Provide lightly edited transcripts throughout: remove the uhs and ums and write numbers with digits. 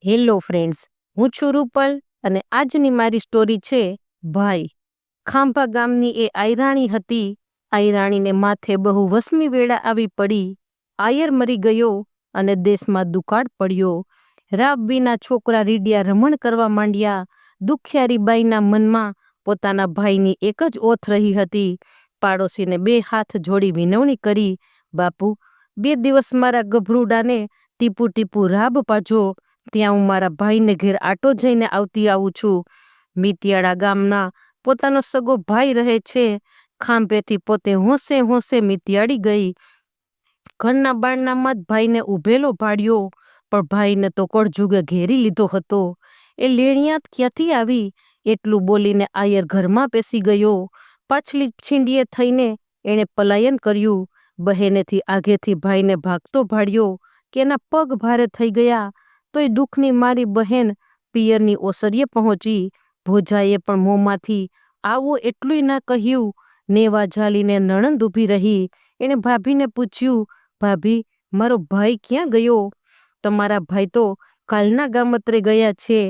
Hello friends, હું છું રૂપલ અને આજની મારી સ્ટોરી છે ભાઈ. ખાંભા ગામની એ આયરાણી હતી. આયરાણીને માથે બહુ વસમી વેળા આવી પડી. આયર મરી ગયો અને દેશમાં દુકાળ પડ્યો. રાબવીના છોકરા રીડિયા રમણ કરવા માંડ્યા. દુખિયારી બાઈના મનમાં પોતાના ભાઈની એક જ ઓથ રહી હતી. પાડોશીને 2 હાથ જોડી વિનવણી કરી, બાપુ 2 દિવસ મારા ગભરૂડાને ટીપુ ટીપુ રાબ પાજો. ત્યાં હું મારા ભાઈને ઘેર આટો જઈને આવતી આવું છું. મિતિયાળા ગામના પોતાનો સગો ભાઈ રહે છે. ખાંભેથી પોતે હોંશે હોંશે મિતિયાળી ગઈ. ઘરના બારણામાં જ ભાઈને ઊભેલો ભાળ્યો, પણ ભાઈને તો કળજુગે ઘેરી લીધો હતો. એ લેણિયાત ક્યાંથી આવી? એટલું બોલીને આયર ઘરમાં પેસી ગયો. પાછલી છીંડીએ થઈને એણે પલાયન કર્યું. બહેનેથી આગેથી ભાઈને ભાગતો ભાળ્યો કે એના પગ ભારે થઈ ગયા. તોય દુઃખની મારી બહેન પિયરની ઓસરીએ પહોંચી. ભોજાએ પણ મોંમાંથી આવું એટલું ના કહ્યું. નેવા ઝાલીને નણંદ ઊભી રહી. એણે ભાભીને પૂછ્યું, ભાભી મારો ભાઈ ક્યાં ગયો? તમારા ભાઈ તો કાલના ગામત્રે ગયા છે.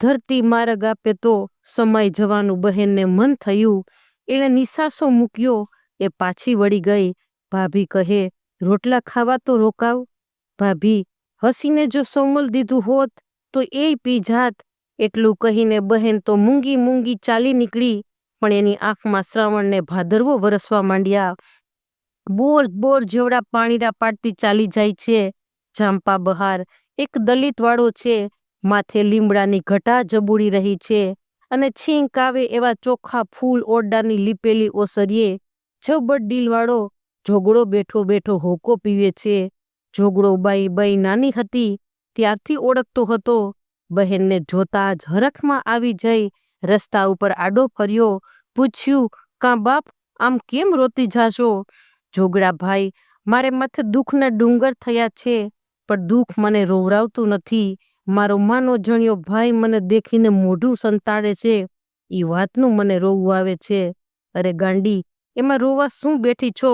ધરતી માર્ગ આપે તો સમાઈ જવાનું બહેનને મન થયું. એણે નિસાસો મૂક્યો. એ પાછી વળી ગઈ. ભાભી કહે, રોટલા ખાવા તો રોકાવ. ભાભી હસીને જો સોમલ દીધું હોત તો એ પી જાત. એટલું કહીને બહેન તો મૂંગી મૂંગી ચાલી નીકળી. પણ એની આંખમાં શ્રાવણને ભાદરવો વરસવા માંડ્યા. બોર બોર જેવડા પાણીરા પાડતી ચાલી જાય છે. જાંપા બહાર એક દલિત વાળો છે. માથે લીમડાની ઘટા જબુડી રહી છે અને છીંક આવે એવા ચોખ્ખા ફૂલ ઓરડાની લીપેલી ઓસરીએ જબડ ડીલવાળો જોગડો બેઠો બેઠો હોકો પીવે છે. જોગડો બાઈ નાની હતી ત્યારથી ઓળખતો હતો. બહેનને જોતા જ હરખમાં આવી જઈ રસ્તા ઉપર આડો ફર્યો. પૂછ્યું, કાં બાપ આમ કેમ રોતી જાશો? જોગડા ભાઈ, મારે માથે દુઃખના ડુંગર થયા છે, પણ દુઃખ મને રોવરાવતું નથી. મારો માનો જણ્યો ભાઈ મને દેખીને મોઢું સંતાડે છે. એ વાતનું મને રોવું આવે છે. અરે ગાંડી, એમાં રોવા શું બેઠી છો?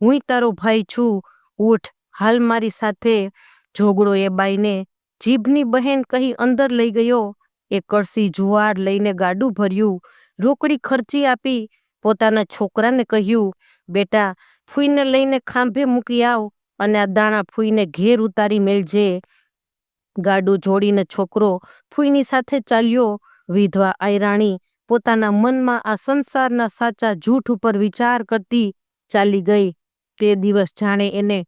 હુંય તારો ભાઈ છું. ઉઠ, હાલ મારી સાથે. જોગડો એ બાઈને જીભની બહેન કહી અંદર લઈ ગયો. એ કળસી જુવાર લઈને ગાડું ભર્યું. રોકડી ખર્ચી આપી. પોતાના છોકરાને કહ્યું, બેટા ફૂઈને લઈને ખાંભે મૂકી આવ અને આ દાણા ફૂઈને ઘેર ઉતારી મેળજે. ગાડું જોડીને છોકરો ફૂઈની સાથે ચાલ્યો. વિધવા આયરાણી પોતાના મનમાં આ સંસારના સાચા જૂઠ ઉપર વિચાર કરતી ચાલી ગઈ. તે દિવસ જાણે એને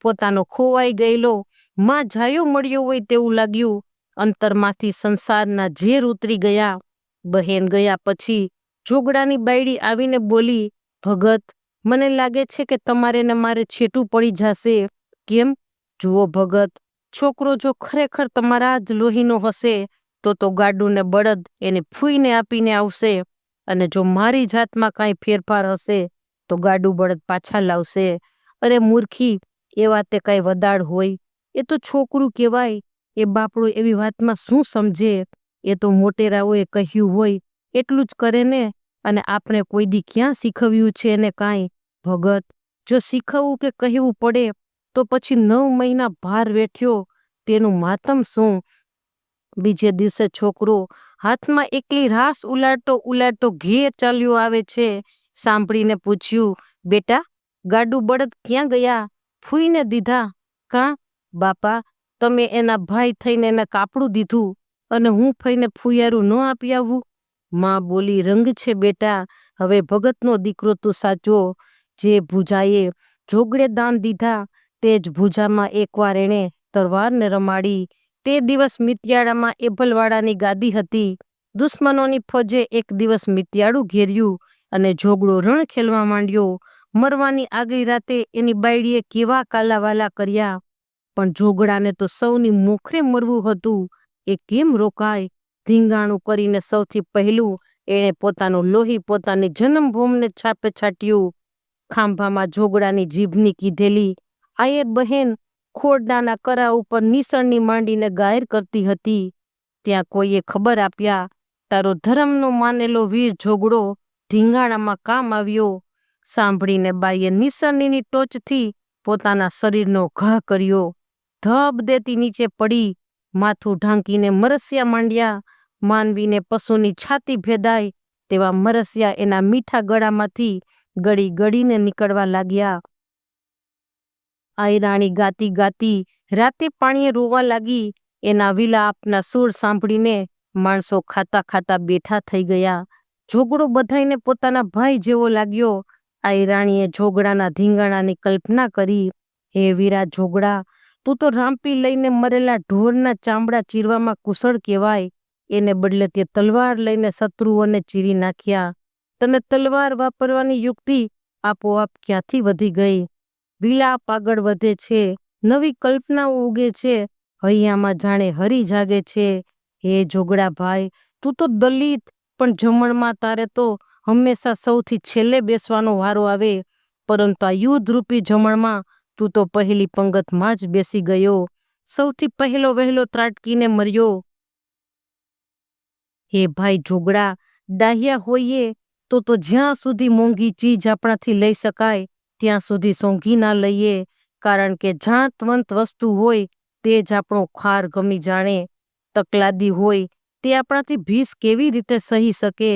પોતાનો ખોવાઈ ગયેલો માં જાયો મળ્યો હોય તેવું લાગ્યું. અંતરમાંથી સંસારના ઝેર ઉતરી ગયા. બહેન ગયા પછી જોગડાની બાયડી આવીને બોલી, ભગત મને લાગે છે કે તમારે ને મારે છેટું પડી જશે. કેમ? જુઓ ભગત, છોકરો જો ખરેખર તમારા જ લોહીનો હશે તો ગાડું ને બળદ એને ફૂઈને આપીને આવશે, અને જો મારી જાતમાં કાંઈ ફેરફાર હશે તો ગાડું બળદ પાછા લાવશે. અરે મૂર્ખી, એ વાતે કાંઈ વદાડ હોય? એ તો છોકરું કહેવાય. એ બાપડો એવી વાતમાં શું સમજે? એ તો મોટેરાઓએ કહ્યું હોય એટલું જ કરે ને. અને આપણે કોઈ દી ક્યાં શીખવ્યું છે એને કાંઈ? ભગત, જો શીખવવું કે કહેવું પડે તો પછી 9 મહિના ભાર વેઠ્યો તેનું માતમ શું? બીજે દિવસે છોકરો હાથમાં એકલી રાસ ઉલાડતો ઘેર ચાલ્યો આવે છે. સાંભળીને પૂછ્યું, બેટા ગાડું બળદ ક્યાં ગયા? ફૂઈને દીધા? કાં બાપા, તમે એના ભાઈ થઈને એને કાપડું દીધું અને હું ફઈને ફૂયારું ન આપી આવું? માં બોલી, રંગ છે બેટા, હવે ભગતનો દીકરો તું સાચો. જે ભુજાએ જોગડે દાન દીધા તે જ ભુજામાં એકવાર એણે તરવારને રમાડી. તે દિવસ મિતિયાળામાં એભલવાળાની ગાદી હતી. દુશ્મનોની ફોજે એક દિવસ મિતિયાળું ઘેર્યું અને જોગડો રણ ખેલવા માંડ્યો. મરવાની આગલી રાતે એની બાયડીએ કેવા કાલાવાલા કર્યા, પણ જોગડાને તો સૌની મોખરે મરવું હતું. એ કેમ રોકાય? ધીંગાણું કરીને સૌથી પહેલું એણે પોતાનું લોહી પોતાની જન્મભૂમને છાપે છાટ્યું. ખાંભામાં જોગડાની જીભની કીધેલી આયે બહેન ખોરડાના કરા ઉપર નીસણની માંડીને ગાયર કરતી હતી. ત્યાં કોઈએ ખબર આપ્યા, તારો ધર્મનો માનેલો વીર જોગડો ધીંગાણામાં કામ આવ્યો. સાંભળીને બાઈએ નીસણની ટોચથી પોતાના શરીરનો ઘા કર્યો. ધબ દેતી નીચે પડી. માથું ઢાંકીને મરસિયા માંડ્યા. માનવીને પશુની છાતી ભેદાય તેવા મરસિયા એના મીઠા ગળામાંથી ગળી ગળીને નીકળવા લાગ્યા. આયરાણી ગાતી ગાતી રાતે પાણીએ રોવા લાગી. એના વિલાપના સૂર સાંભળીને માણસો ખાતા ખાતા બેઠા થઈ ગયા. જોગડો બધાઈને પોતાના ભાઈ જેવો લાગ્યો. આયરાણીએ જોગડાના ધીંગાણાની કલ્પના કરી. હે વીરા જોગડા, તું તો રામપી લઈને મરેલા ઢોરના ચામડા ચીરવામાં કુશળ કહેવાય. એને બદલે તે તલવાર લઈને શત્રુઓને ચીરી નાખ્યા. તને તલવાર વાપરવાની યુક્તિ આપોઆપ ક્યાંથી વધી ગઈ? વિલાપ આગળ વધે છે, નવી કલ્પનાઓ ઉગે છે, હૈયામાં જાણે હરી જાગે છે. હે જોગડા ભાઈ, તું તો દલિત, પણ જમણમાં તારે તો હંમેશા સૌથી છેલ્લે બેસવાનો વારો આવે. પરંતુ આ યુદ્ધરૂપી જમણમાં તું તો પહેલી પંગતમાં જ બેસી ગયો, સૌથી પહેલો વહેલો ત્રાટકીને મર્યો. હે ભાઈ જોગડા, ડાહ્યા હોઈએ તો જ્યાં સુધી મોંઘી ચીજ આપણાથી લઈ શકાય ત્યાં સુધી સોંઘી ના લઈએ, કારણ કે જાતવંત વસ્તુ હોય તે જ આપણો ખાર ગમી જાણે. તકલાદી હોય તે આપણાથી ભીસ કેવી રીતે સહી શકે?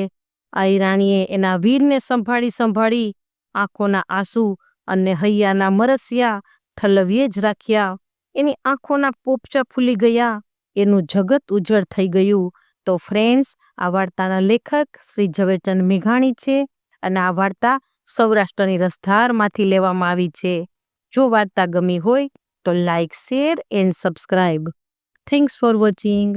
આયરાણીએ એના વીરને સંભાળી આંખોના આંસુ અને હૈયાના મરસિયા ઠલવીએ જ રાખ્યા. એની આંખોના પોપચા ફૂલી ગયા, એનું જગત ઉજ્જળ થઈ ગયું. તો ફ્રેન્ડ્સ, આ વાર્તાના લેખક શ્રી ઝવેરચંદ મેઘાણી છે અને આ વાર્તા સૌરાષ્ટ્રની રસધારમાંથી લેવામાં આવી છે. જો વાર્તા ગમી હોય તો like, share and subscribe. Thanks for watching.